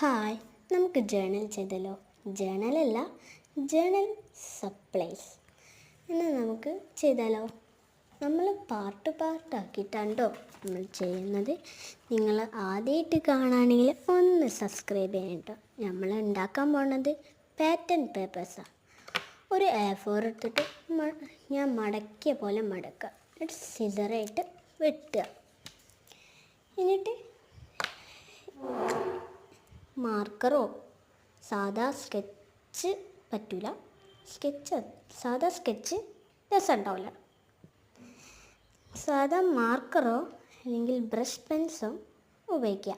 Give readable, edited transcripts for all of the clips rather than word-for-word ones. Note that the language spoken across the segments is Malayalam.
ഹായ്, നമുക്ക് ജേണൽ ചെയ്തല്ലോ. ജേണലല്ല, ജേണൽ സപ്ലൈസ് എന്ന് നമുക്ക് ചെയ്താലോ. നമ്മൾ പാർട്ടാക്കിയിട്ടാണ്ടോ നമ്മൾ ചെയ്യുന്നത്. നിങ്ങൾ ആദ്യമായിട്ട് കാണുകയാണെങ്കിൽ ഒന്ന് സബ്സ്ക്രൈബ് ചെയ്യണം കേട്ടോ. നമ്മൾ ഉണ്ടാക്കാൻ പോകുന്നത് പാറ്റേൺ പേപ്പേഴ്സാണ്. ഒരു A4 എടുത്തിട്ട് ഞാൻ മടക്കിയ പോലെ മടക്കുക, എന്നിട്ട് സിസറായിട്ട് വെട്ടുക. എന്നിട്ട് മാർക്കറോ സാധാ സ്കെച്ച് പറ്റില്ല. സാധാ സ്കെച്ച് രസമുണ്ടാവില്ല. സാധാ മാർക്കറോ അല്ലെങ്കിൽ ബ്രഷ് പെൻസോ ഉപയോഗിക്കുക.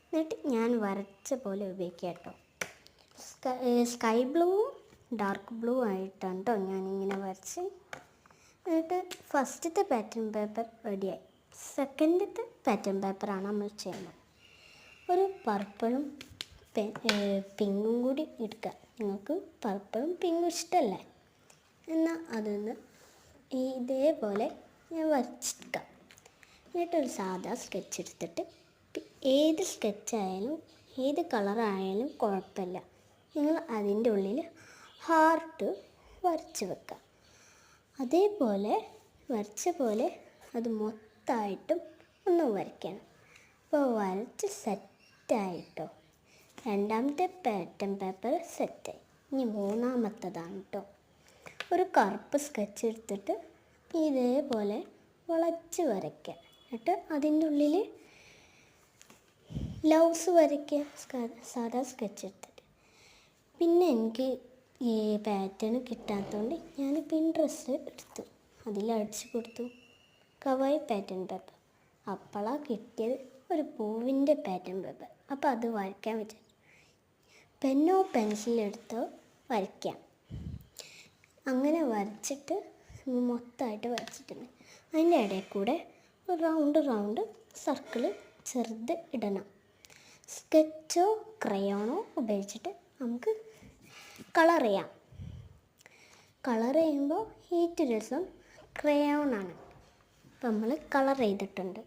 എന്നിട്ട് ഞാൻ വരച്ച പോലെ ഉപയോഗിക്കുക കേട്ടോ. സ്കൈ ബ്ലൂവും ഡാർക്ക് ബ്ലൂ ആയിട്ടാണ് കേട്ടോ ഞാനിങ്ങനെ വരച്ച്. എന്നിട്ട് ഫസ്റ്റത്തെ പാറ്റേൺ പേപ്പർ റെഡിയായി. സെക്കൻഡത്തെ പാറ്റേൺ പേപ്പറാണ് നമ്മൾ ചെയ്യുന്നത്. ഒരു പർപ്പിളും പിങ്കും കൂടി എടുക്കുക. നിങ്ങൾക്ക് പർപ്പിളും പിങ്കും ഇഷ്ടമല്ലേ? എന്നാൽ അതൊന്ന് ഇതേപോലെ ഞാൻ വരച്ചെടുക്കാം. എന്നിട്ടൊരു സാധാ സ്കെച്ച് എടുത്തിട്ട് ഏത് സ്കെച്ചായാലും ഏത് കളറായാലും കുഴപ്പമില്ല, നിങ്ങൾ അതിൻ്റെ ഉള്ളിൽ ഹാർട്ട് വരച്ച് വെക്കുക. അതേപോലെ വരച്ച പോലെ അത് മൊത്തമായിട്ടും ഒന്ന് വരയ്ക്കണം. അപ്പോൾ വരച്ച് സെറ്റായിട്ടോ. രണ്ടാമത്തെ പാറ്റേൺ പേപ്പർ സെറ്റായി. ഇനി മൂന്നാമത്തതാണ് കേട്ടോ. ഒരു കറുപ്പ് സ്കെച്ച് എടുത്തിട്ട് ഇതേപോലെ വളച്ച് വരയ്ക്കുക. എന്നിട്ട് അതിൻ്റെ ഉള്ളിൽ ലൗസ് വരയ്ക്കുക, സാധാ സ്കെച്ച് എടുത്തിട്ട്. പിന്നെ എനിക്ക് ഈ പാറ്റേൺ കിട്ടാത്തതുകൊണ്ട് ഞാൻ പിൻട്രസ്റ്റ് എടുത്തു, അതിലടിച്ച് കൊടുത്തു കവായി പാറ്റേൺ പേപ്പർ. അപ്പോഴാണ് കിട്ടിയത് ഒരു പൂവിൻ്റെ പാറ്റേൺ പേപ്പർ. അപ്പോൾ അത് വരയ്ക്കാൻ വെച്ചു. പെന്നോ പെൻസിലെടുത്തോ വരയ്ക്കാം. അങ്ങനെ വരച്ചിട്ട് മൊത്തമായിട്ട് വരച്ചിട്ടുണ്ട്. അതിൻ്റെ ഇടയിൽ കൂടെ ഒരു റൗണ്ട് സർക്കിൾ ചെറുത് ഇടണം. സ്കെച്ചോ ക്രയോണോ ഉപയോഗിച്ചിട്ട് നമുക്ക് കളർ ചെയ്യാം. കളർ ചെയ്യുമ്പോൾ ഏറ്റവും രസം ക്രയോണാണ്. അപ്പോൾ നമ്മൾ കളർ ചെയ്തിട്ടുണ്ട്.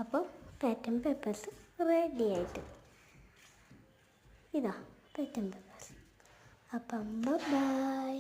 അപ്പോൾ പാറ്റേൺ പേപ്പേഴ്സ് റെഡി ആയിട്ട് ഇതാ പാറ്റേൺ പേപ്പേഴ്സ്. അപ്പം ബൈ.